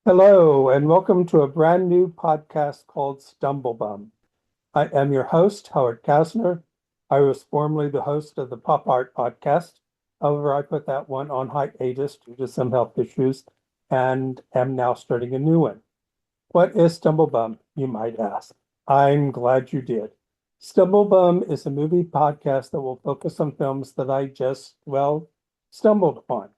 Hello, and welcome to a brand new podcast called Stumblebum. I am your host, Howard Kasner. I was formerly the host of the Pop Art podcast. However, I put that one on hiatus due to some health issues and am now starting a new one. What is Stumblebum, you might ask? I'm glad you did. Stumblebum is a movie podcast that will focus on films that I just, stumbled upon.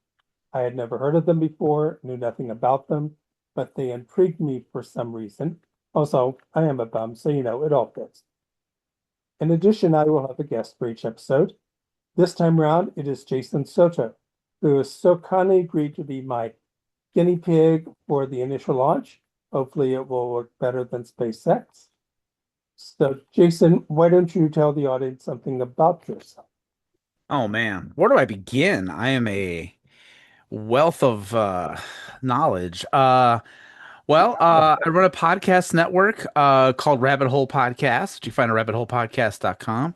I had never heard of them before, knew nothing about them, but they intrigued me for some reason. Also, I am a bum, so it all fits. In addition, I will have a guest for each episode. This time around, it is Jason Soto, who has so kindly agreed to be my guinea pig for the initial launch. Hopefully, it will work better than SpaceX. So, Jason, why don't you tell the audience something about yourself? Oh man, where do I begin? I am a wealth of knowledge. I run a podcast network called Rabbit Hole Podcast, which you find at rabbitholepodcast.com.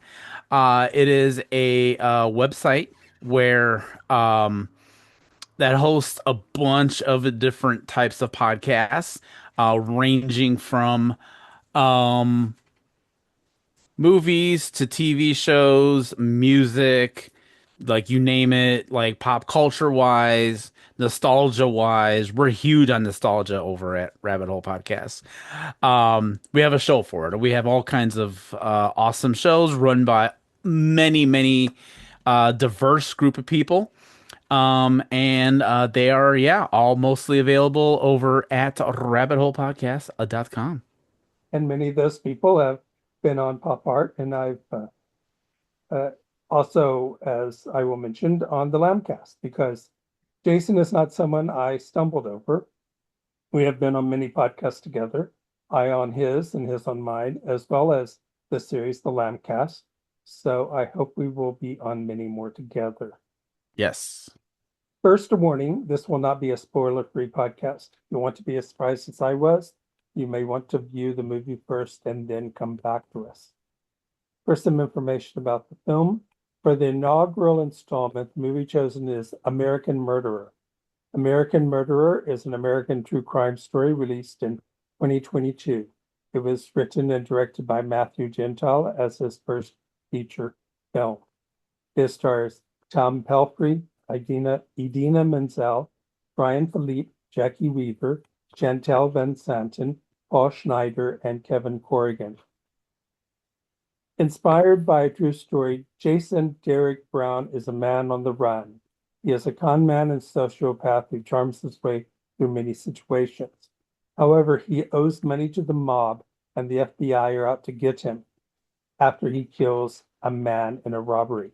It is a website where that hosts a bunch of different types of podcasts, ranging from um, movies to TV shows, music, like you name it, like pop culture wise, nostalgia wise. We're huge on nostalgia over at Rabbit Hole Podcast. We have a show for it. We have all kinds of awesome shows run by many diverse group of people. And they are, yeah, all mostly available over at rabbitholepodcast.com. And many of those people have been on Pop Art, and I've uh, also, as I will mention, on the Lambcast, because Jason is not someone I stumbled over. We have been on many podcasts together, I on his and his on mine, as well as the series, the Lambcast. So I hope we will be on many more together. Yes. First, a warning, this will not be a spoiler-free podcast. If you want to be as surprised as I was, you may want to view the movie first and then come back to us. For some information about the film, for the inaugural installment, the movie chosen is American Murderer. American Murderer is an American true crime story released in 2022. It was written and directed by Matthew Gentile as his first feature film. It stars Tom Pelphrey, Idina Menzel, Brian Philippe, Jackie Weaver, Chantal Van Santen, Paul Schneider, and Kevin Corrigan. Inspired by a true story, Jason Derek Brown is a man on the run. He is a con man and sociopath who charms his way through many situations. However, he owes money to the mob, and the FBI are out to get him after he kills a man in a robbery.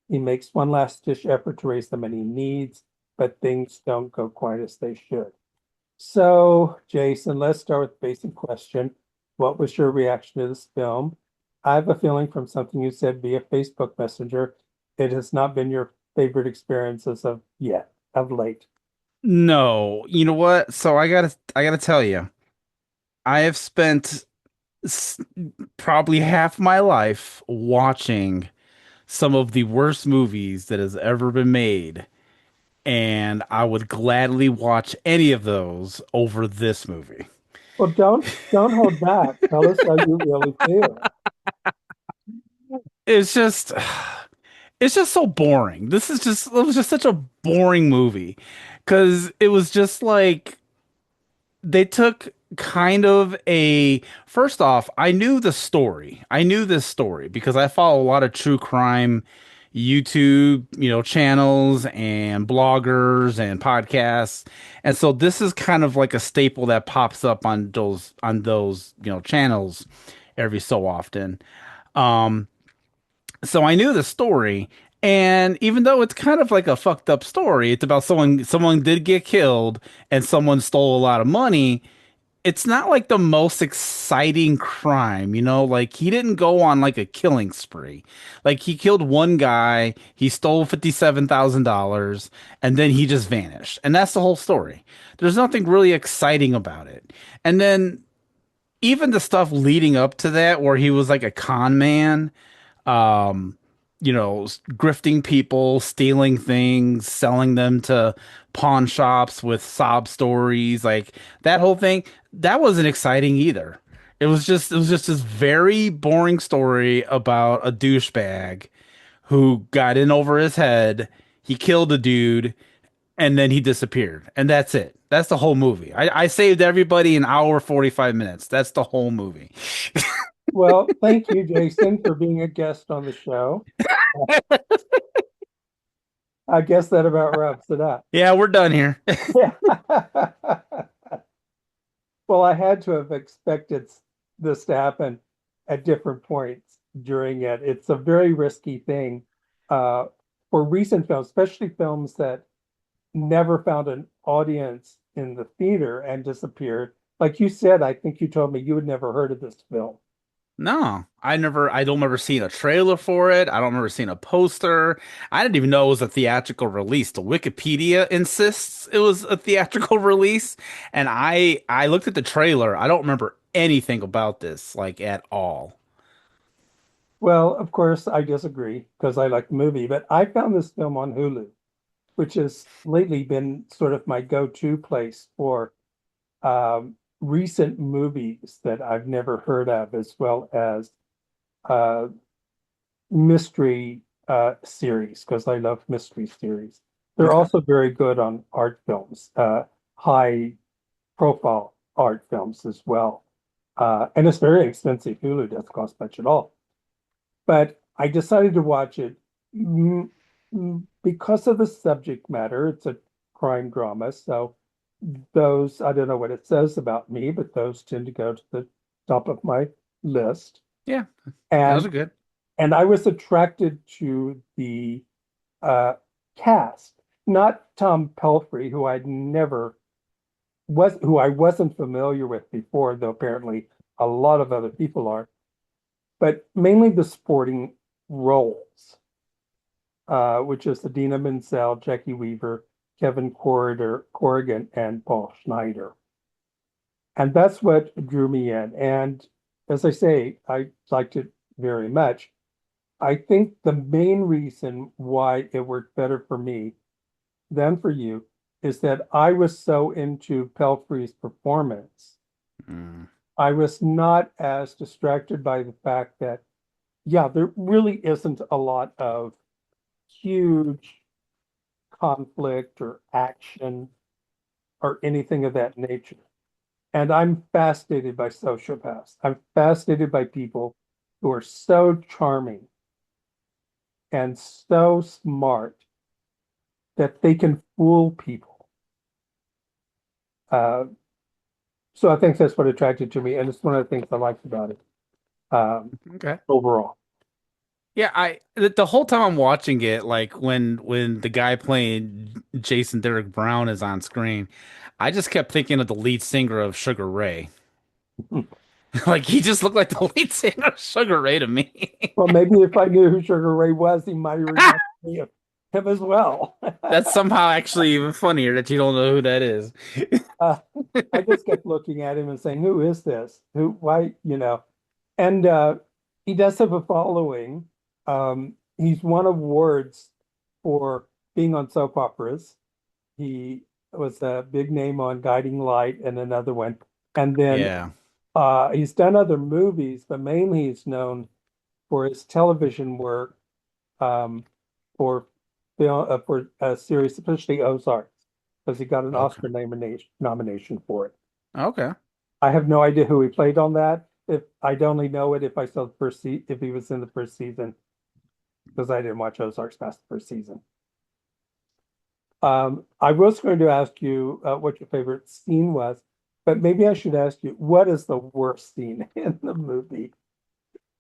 He makes one last ditch effort to raise the money he needs, but things don't go quite as they should. So, Jason, let's start with the basic question. What was your reaction to this film? I have a feeling from something you said via Facebook Messenger, it has not been your favorite experience as of yet, of late. No, you know what? So I gotta tell you, I have spent s probably half my life watching some of the worst movies that has ever been made, and I would gladly watch any of those over this movie. Well, don't hold back. Tell us how you really feel. It's just it's just so boring. It was just such a boring movie because it was just like they took kind of a first off, I knew the story. I knew this story because I follow a lot of true crime YouTube, channels and bloggers and podcasts. And so this is kind of like a staple that pops up on those, channels every so often. Um so I knew the story, and even though it's kind of like a fucked up story, it's about someone did get killed and someone stole a lot of money. It's not like the most exciting crime, like he didn't go on like a killing spree. Like he killed one guy, he stole $57,000, and then he just vanished. And that's the whole story. There's nothing really exciting about it. And then even the stuff leading up to that, where he was like a con man, grifting people, stealing things, selling them to pawn shops with sob stories, like that whole thing. That wasn't exciting either. It was just this very boring story about a douchebag who got in over his head. He killed a dude and then he disappeared. And that's it. That's the whole movie. I saved everybody an hour, 45 minutes. That's the whole movie. Well, thank you, Jason, for being a guest on the show. I guess that about wraps it up. Yeah, we're done here. Yeah. Well, I had to have expected this to happen at different points during it. It's a very risky thing uh, for recent films, especially films that never found an audience in the theater and disappeared. Like you said, I think you told me you had never heard of this film. No, I don't remember seeing a trailer for it. I don't remember seeing a poster. I didn't even know it was a theatrical release. The Wikipedia insists it was a theatrical release, and I looked at the trailer. I don't remember anything about this, like at all. Well, of course, I disagree because I like the movie, but I found this film on Hulu, which has lately been sort of my go-to place for recent movies that I've never heard of, as well as uh, mystery series, because I love mystery series. They're Okay. also very good on art films, high profile art films as well. And it's very expensive. Hulu doesn't cost much at all. But I decided to watch it because of the subject matter. It's a crime drama. So those, I don't know what it says about me, but those tend to go to the top of my list. Yeah, those are And good. and I was attracted to the uh, cast, not Tom Pelphrey, who I wasn't familiar with before, though apparently a lot of other people are, but mainly the sporting roles, which is Adina Menzel, Jackie Weaver, Corrigan, and Paul Schneider. And that's what drew me in. And as I say, I liked it very much. I think the main reason why it worked better for me than for you is that I was so into Pelfrey's performance. Mm, I was not as distracted by the fact that, yeah, there really isn't a lot of huge conflict or action or anything of that nature. And I'm fascinated by sociopaths. I'm fascinated by people who are so charming and so smart that they can fool people. Uh, so I think that's what attracted to me, and it's one of the things I liked about it okay. overall. Yeah, the whole time I'm watching it, like when the guy playing Jason Derek Brown is on screen, I just kept thinking of the lead singer of Sugar Ray. Like he just looked like the lead singer of Sugar Ray to me. Well, maybe if I knew who Sugar Ray was, he might remind me of him as well. That's somehow actually even funnier that you don't know who that is. uh, I just kept looking at him and saying, "Who is this? Who? Why? You know?" And he does have a following. He's won awards for being on soap operas. He was a big name on Guiding Light and another one. And then Yeah. he's done other movies, but mainly he's known for his television work, um, for for a series, especially Ozarks, because he got an Okay. Oscar nomination for it. Okay. I have no idea who he played on that. If I'd only know it if I saw the if he was in the first season, because I didn't watch Ozarks past the first season. I was going to ask you what your favorite scene was, but maybe I should ask you, what is the worst scene in the movie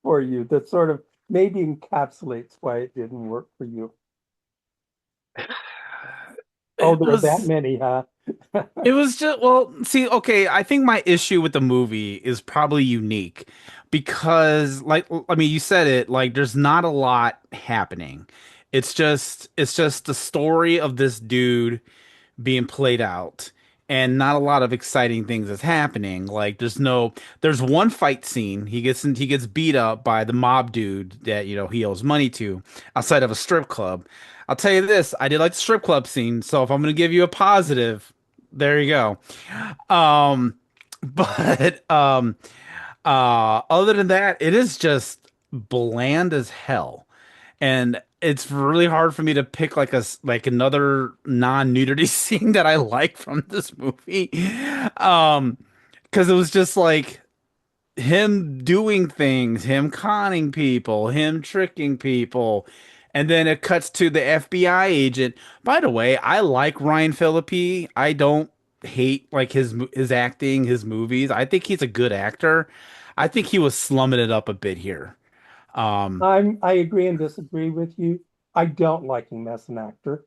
for you that sort of maybe encapsulates why it didn't work for you? Oh, It there are that was many, huh? it was just well, see, okay, I think my issue with the movie is probably unique because like I mean you said it, like there's not a lot happening. It's just the story of this dude being played out. and not a lot of exciting things is happening. Like there's one fight scene. He gets beat up by the mob dude that, he owes money to outside of a strip club. I'll tell you this, I did like the strip club scene, so if I'm gonna give you a positive, there you go. Um, but other than that, it is just bland as hell. And it's really hard for me to pick like another non-nudity scene that I like from this movie. Um, because it was just like him doing things, him conning people, him tricking people, and then it cuts to the FBI agent. By the way, I like Ryan Phillippe. I don't hate like his acting, his movies. I think he's a good actor. I think he was slumming it up a bit here. Um, I agree and disagree with you. I don't like him as an actor.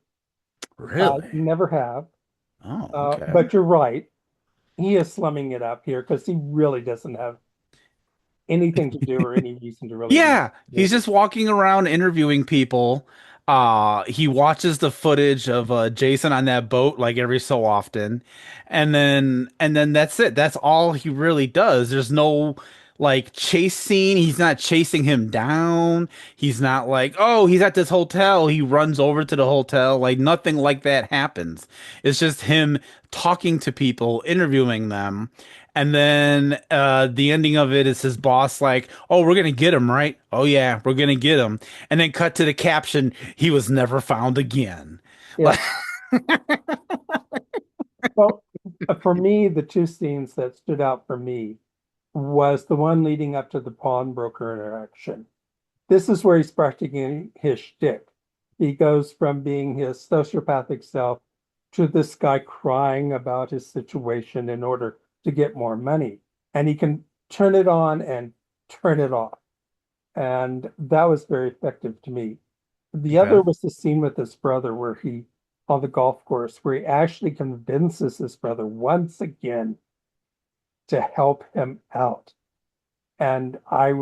really? Never have. Oh, okay. But you're right. He is slumming it up here because he really doesn't have anything to do or any reason to really be Yeah, he's here. just walking around interviewing people. He watches the footage of Jason on that boat like every so often, and then that's it. That's all he really does. There's no like chase scene. He's not chasing him down. He's not like, oh, he's at this hotel. He runs over to the hotel. Like nothing like that happens. It's just him talking to people, interviewing them. And then the ending of it is his boss like, "Oh, we're gonna get him, right? Oh yeah, we're gonna get him." And then cut to the caption, "He was never found again." Yeah. Like, Well, for me, the two scenes that stood out for me was the one leading up to the pawnbroker interaction. This is where he's practicing his shtick. He goes from being his sociopathic self to this guy crying about his situation in order to get more money. And he can turn it on and turn it off. And that was very effective to me. The okay. other was the scene with his brother where he, on the golf course, where he actually convinces his brother once again to help him out. And I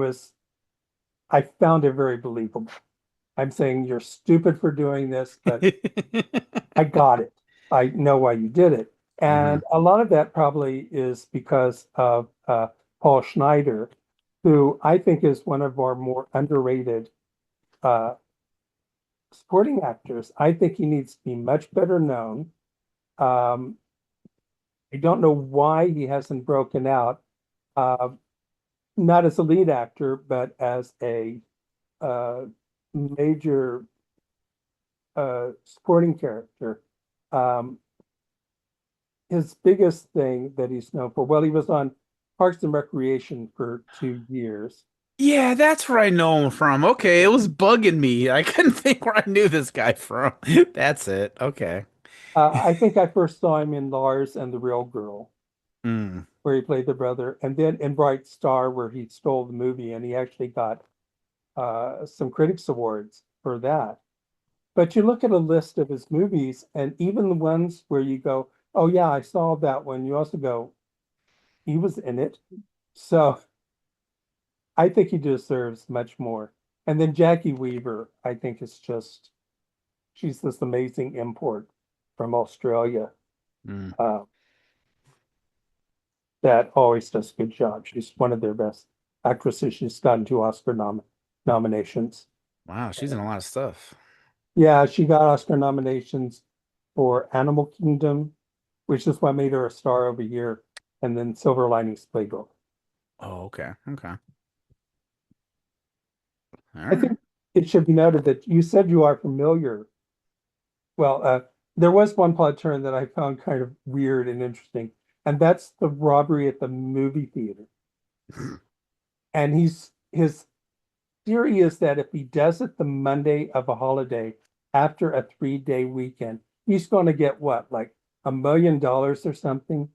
found it very believable. I'm saying you're stupid for doing this, but I got it. I know why you did it. hmm And a lot of that probably is because of Paul Schneider, who I think is one of our more underrated uh, supporting actors. I think he needs to be much better known. Um, I don't know why he hasn't broken out, uh, not as a lead actor, but as a uh, major supporting character. Um, his biggest thing that he's known for, well, he was on Parks and Recreation for 2 years. Yeah, that's where I know him from. Okay, it was bugging me. I couldn't think where I knew this guy from. That's it. Okay. I think I first saw him in Lars and the Real Girl, Mm. where he played the brother, and then in Bright Star, where he stole the movie, and he actually got some critics awards for that. But you look at a list of his movies, and even the ones where you go, "Oh yeah, I saw that one," you also go, "He was in it." So I think he deserves much more. And then Jackie Weaver, I think is just she's this amazing import from Australia Mm. uh, that always does a good job. She's one of their best actresses. She's gotten two Oscar nominations. Wow, she's in a lot of stuff. Yeah, she got Oscar nominations for Animal Kingdom, which is what made her a star over here, and then Silver Linings Playbook. Oh, okay. Okay. All I right. think it should be noted that you said you are familiar. Well, there was one plot turn that I found kind of weird and interesting, and that's the robbery at the movie theater. And his theory is that if he does it the Monday of a holiday after a 3-day weekend, he's going to get what, like $1 million or something?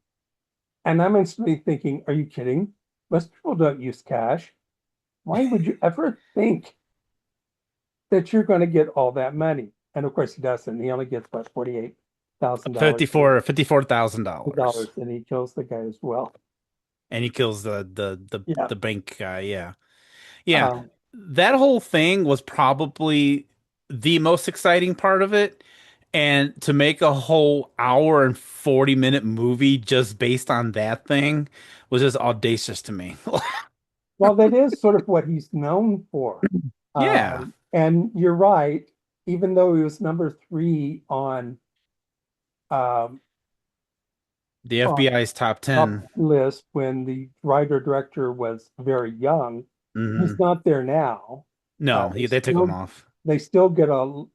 And I'm instantly thinking, are you kidding? Most people don't use cash. Why would you ever think that you're going to get all that money? And of course, he doesn't. He only gets what, $48,000 $54,000. and he kills the guy as well. And he kills the Yeah. the bank guy, yeah. Yeah. Um, That whole thing was probably the most exciting part of it. And to make a whole hour and 40-minute movie just based on that thing was just audacious to me. Well, that is sort of what he's known for. Yeah. And you're right, even though he was number three um, The on FBI's top top 10. list when the writer director was very young, he's Hmm. not there now. No, They they took him still off. they still get a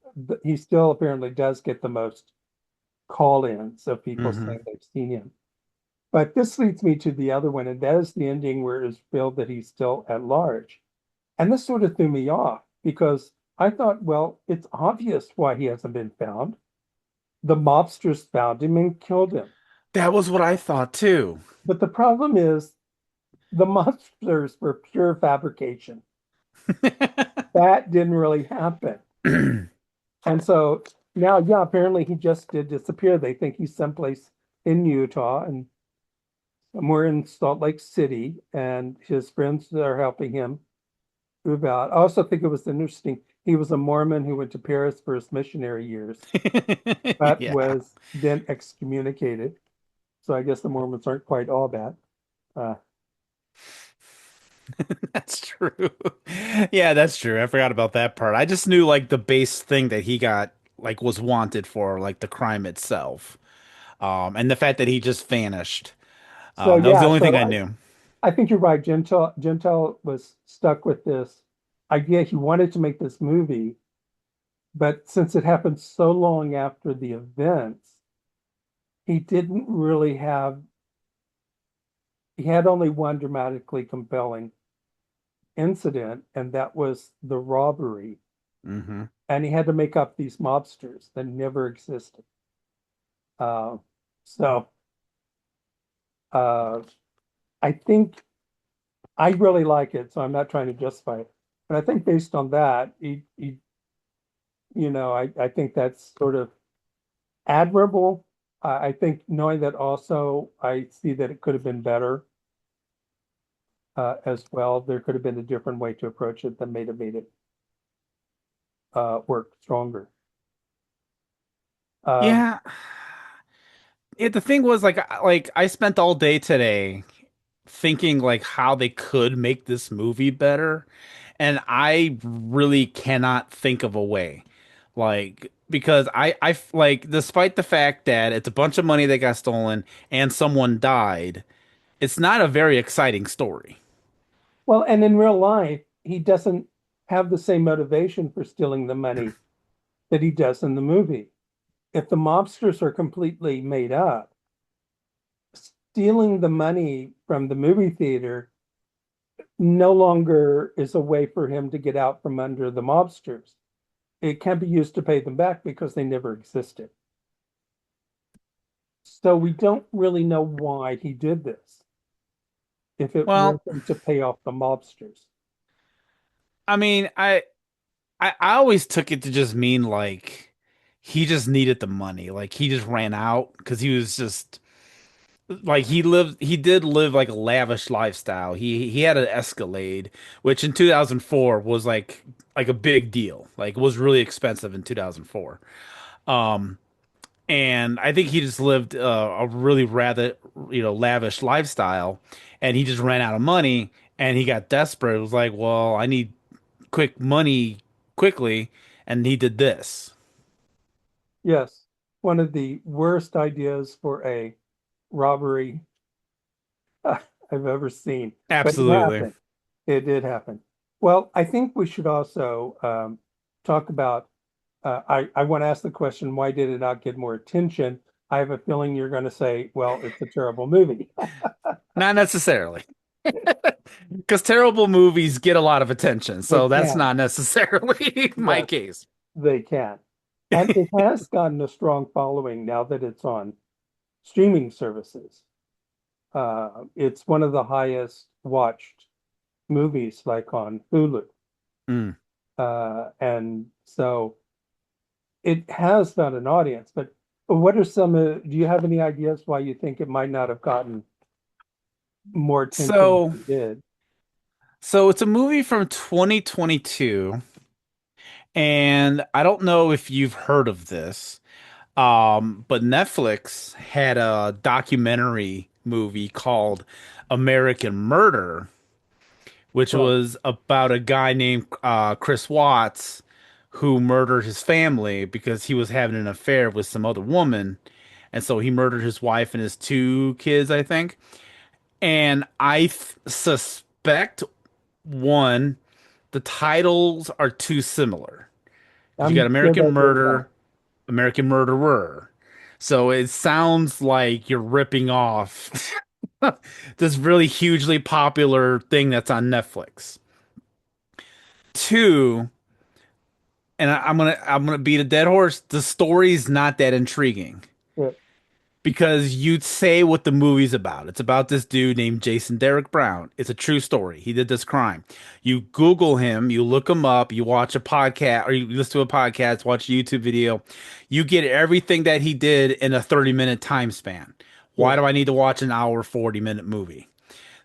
he still apparently does get the most call-ins of people Hmm. saying they've seen him. But this leads me to the other one, and that is the ending where it's revealed that he's still at large. And this sort of threw me off because I thought, well, it's obvious why he hasn't been found. The mobsters found him and killed him. That was what I thought too. But the problem is the mobsters were pure fabrication. That didn't really happen. And so now, yeah, apparently he just did disappear. They think he's someplace in Utah and somewhere in Salt Lake City, and his friends are helping him move out. I also think it was interesting. He was a Mormon who went to Paris for his missionary years, but Yeah, was then excommunicated. So I guess the Mormons aren't quite all bad. Uh, that's true. Yeah, that's true. I forgot about that part. I just knew like the base thing that he got like was wanted for like the crime itself. And the fact that he just vanished. so That was the yeah, only thing so I knew. I think you're right. Gentile was stuck with this idea. He wanted to make this movie, but since it happened so long after the events, he didn't really have, he had only one dramatically compelling incident, and that was the robbery. Hmm. And he had to make up these mobsters that never existed. Uh, so uh, I think I really like it, so I'm not trying to justify it. But I think based on that, I think that's sort of admirable. I think knowing that also, I see that it could have been better as well. There could have been a different way to approach it that made it work stronger. Um, Yeah. The thing was like I spent all day today thinking like how they could make this movie better, and I really cannot think of a way. Like because like despite the fact that it's a bunch of money that got stolen and someone died, it's not a very exciting story. well, and in real life, he doesn't have the same motivation for stealing the money that he does in the movie. If the mobsters are completely made up, stealing the money from the movie theater no longer is a way for him to get out from under the mobsters. It can't be used to pay them back because they never existed. So we don't really know why he did this, if it Well, wasn't to pay off the mobsters. I mean, I always took it to just mean like he just needed the money. Like he just ran out because he was just like he did live like a lavish lifestyle. He had an Escalade, which in 2004 was like a big deal. Like it was really expensive in 2004. Um and I think he just lived a really rather lavish lifestyle, and he just ran out of money and he got desperate. It was like, well, I need quick money quickly, and he did this. Yes, one of the worst ideas for a robbery I've ever seen, but it Absolutely. happened. It did happen. Well, I think we should also talk about. I want to ask the question, why did it not get more attention? I have a feeling you're going to say, well, it's a terrible movie. Not necessarily. Because terrible movies get a lot of attention, They so that's can. not necessarily my Yes, case. they can. And it has gotten a strong following now that it's on streaming services. It's one of the highest watched movies, like on Hulu. Mm. And so it has found an audience. But what are some, do you have any ideas why you think it might not have gotten more attention So, than it did? so it's a movie from 2022, and I don't know if you've heard of this. But Netflix had a documentary movie called American Murder, which Right. was about a guy named Chris Watts who murdered his family because he was having an affair with some other woman. And so he murdered his wife and his two kids, I think. And suspect one, the titles are too similar. Because you got I'm sure American they did that. Murder, American Murderer. So it sounds like you're ripping off this really hugely popular thing that's on Netflix. Two, and I'm gonna beat a dead horse. The story's not that intriguing Yeah. because you'd say what the movie's about. It's about this dude named Jason Derek Brown. It's a true story. He did this crime. You Google him, you look him up, you watch a podcast or you listen to a podcast, watch a YouTube video. You get everything that he did in a 30-minute time span. Yeah. Why do I need to watch an hour 40-minute movie?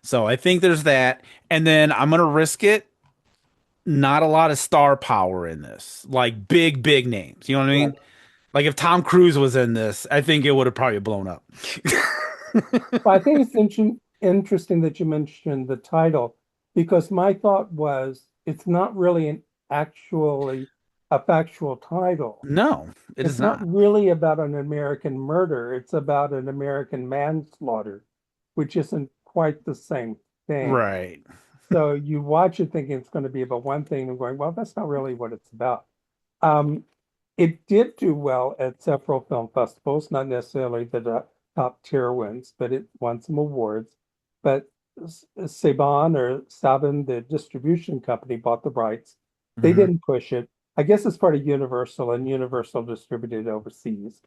So I think there's that. And then I'm gonna risk it. Not a lot of star power in this, like big names. You know what I Right. mean? Like if Tom Cruise was in this, I think it would have probably blown up. Well, I think it's interesting that you mentioned the title because my thought was it's not really an actually a factual title. No, it is It's not not. really about an American murder. It's about an American manslaughter, which isn't quite the same thing. Right. So you watch it thinking it's going to be about one thing and going, well, that's not really what it's about. Um, it did do well at several film festivals, not necessarily the top tier wins, but it won some awards. But Saban or Saban, the distribution company, bought the rights. They Hmm. didn't push it. I guess it's part of Universal, and Universal distributed overseas.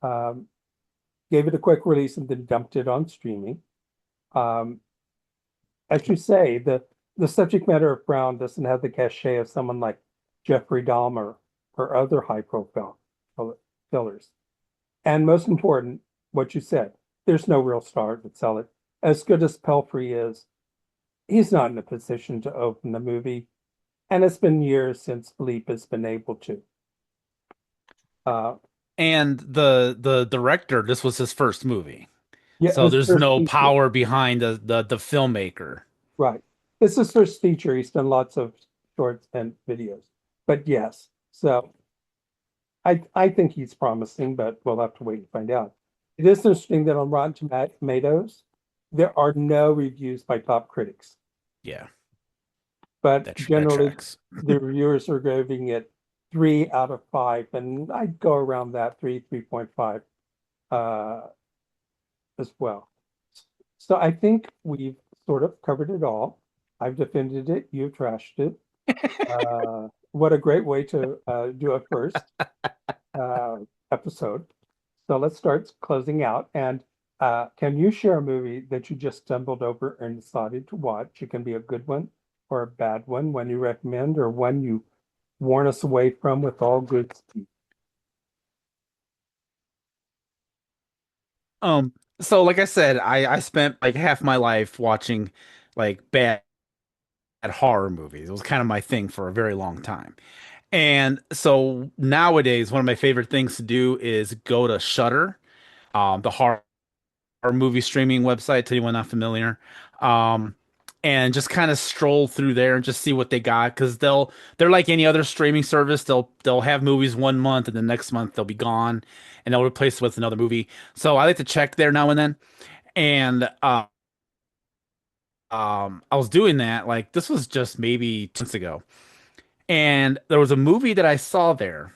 Um, Gave it a quick release and then dumped it on streaming. Um, as you say, the subject matter of Brown doesn't have the cachet of someone like Jeffrey Dahmer or other high profile killers. And most important, what you said, there's no real star to sell it. As good as Pelphrey is, he's not in a position to open the movie. And it's been years since Philippe has been able to. Uh, And the director, this was his first movie. yeah, So his there's first no feature, power behind the filmmaker. right. This is his first feature. He's done lots of shorts and videos. But yes, so I think he's promising, but we'll have to wait and find out. It is interesting that on Rotten Tomatoes, there are no reviews by top critics, Yeah, but that generally tracks. the reviewers are giving it 3 out of 5, and I'd go around that 3.5 uh, as well. So I think we've sort of covered it all. I've defended it, you've trashed it. What a great way to do a first uh, episode. So let's start closing out. And can you share a movie that you just stumbled over and decided to watch? It can be a good one or a bad one you recommend, or one you warn us away from with all good speed. So like I said, I spent like half my life watching like bad horror movies. It was kind of my thing for a very long time. And so nowadays, one of my favorite things to do is go to Shudder, the horror movie streaming website, to anyone not familiar. Um, and just kind of stroll through there and just see what they got because they're like any other streaming service. They'll have movies one month and the next month they'll be gone and they'll replace it with another movie. So I like to check there now and then. And I was doing that like this was just maybe 2 months ago. And there was a movie that I saw there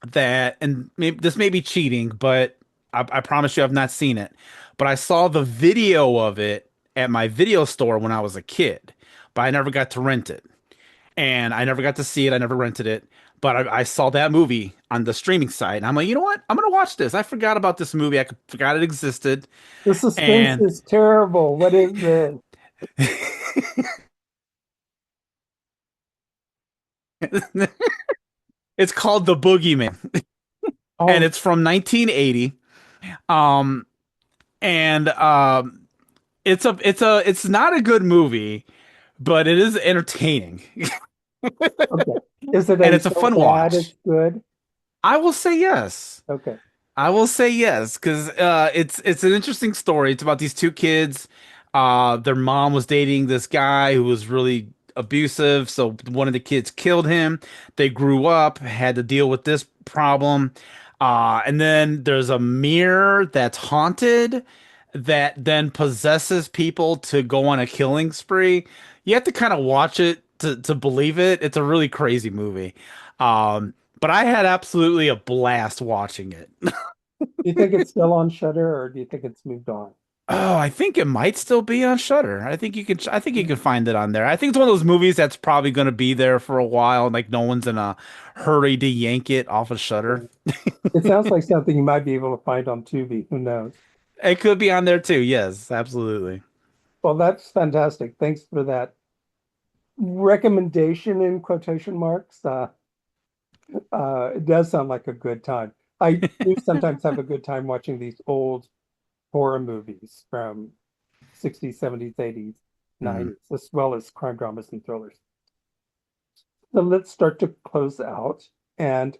that, and maybe this may be cheating, but I promise you I've not seen it. But I saw the video of it at my video store when I was a kid, but I never got to rent it. And I never got to see it. I never rented it. But I saw that movie on the streaming site. And I'm like, you know what? I'm going to watch this. I forgot about this movie. Forgot it existed. The suspense And is terrible. What is this? it's called The Boogeyman. And Oh, it's from 1980. Um, and it's not a good movie, but it is entertaining. okay. Is it And a it's a so fun bad watch. it's good? I will say yes. Okay. I will say yes, because it's an interesting story. It's about these two kids. Their mom was dating this guy who was really abusive, so one of the kids killed him. They grew up, had to deal with this problem. And then there's a mirror that's haunted that then possesses people to go on a killing spree. You have to kind of watch it to believe it. It's a really crazy movie. But I had absolutely a blast watching it. Do you think it's still on Shudder or do you think it's moved on? Oh, I think it might still be on Shudder. I think you can find it on there. I think it's one of those movies that's probably going to be there for a while, and like no one's in a hurry to yank it off of Shudder. It sounds like something you might be able to find on Tubi. Who knows? It could be on there too. Yes, absolutely. Well, that's fantastic. Thanks for that recommendation in quotation marks. It does sound like a good time. I do sometimes have a good time watching these old horror movies from 60s, 70s, 80s, Mhm. 90s, as well as crime dramas and thrillers. So let's start to close out and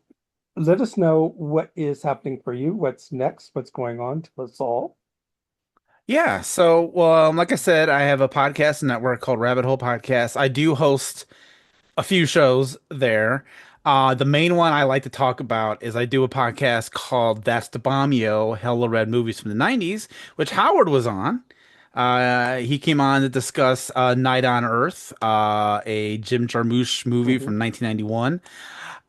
let us know what is happening for you, what's next, what's going on. Tell us all. Yeah. So, well, like I said, I have a podcast network called Rabbit Hole Podcast. I do host a few shows there. The main one I like to talk about is I do a podcast called That's the Bomb Yo, Hella Red Movies from the 90s, which Howard was on. He came on to discuss Night on Earth, a Jim Jarmusch movie Mhm. from 1991.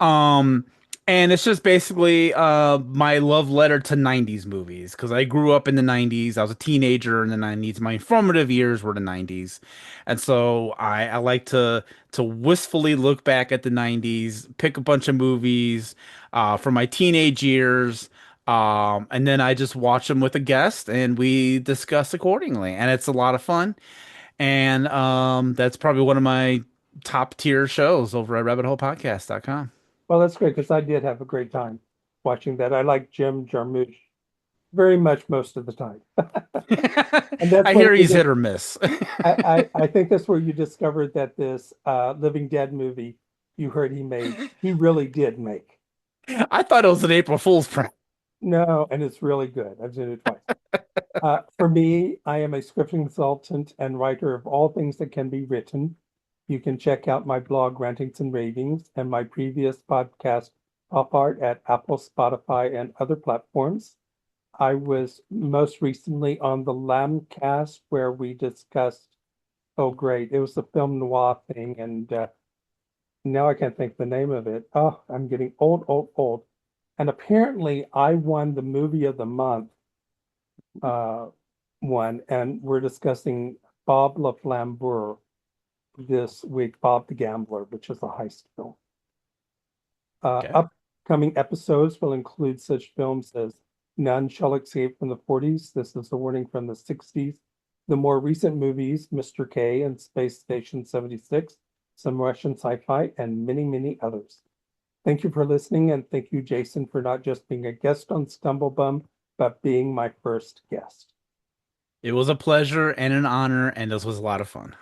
Um, and it's just basically my love letter to 90s movies because I grew up in the 90s. I was a teenager in the 90s. My formative years were the 90s. And so I like to wistfully look back at the 90s, pick a bunch of movies from my teenage years. And then I just watch them with a guest and we discuss accordingly. And it's a lot of fun. And that's probably one of my top tier shows over at rabbitholepodcast.com. Well, that's great because I did have a great time watching that. I like Jim Jarmusch very much most of the time. And that's I when hear you he's just hit or miss. I think that's where you discovered that this Living Dead movie you heard he made, he really did make. I thought it was an April Fool's prank. No, and it's really good. I've seen it twice. For me, I am a script consultant and writer of all things that can be written. You can check out my blog, Rantings and Ravings, and my previous podcast, Pop Art, at Apple, Spotify, and other platforms. I was most recently on the Lambcast where we discussed, oh, great, it was the film noir thing, and now I can't think the name of it. Oh, I'm getting old, old, old. And apparently, I won the movie of the month uh, one, and we're discussing Bob LaFlambeur this week, Bob the Gambler, which is a heist film. Okay. Upcoming episodes will include such films as None Shall Escape from the 40s. This is a warning from the 60s. The more recent movies, Mr. K and Space Station 76, some Russian sci-fi, and many, many others. Thank you for listening, and thank you, Jason, for not just being a guest on Stumblebum, but being my first guest. It was a pleasure and an honor, and this was a lot of fun.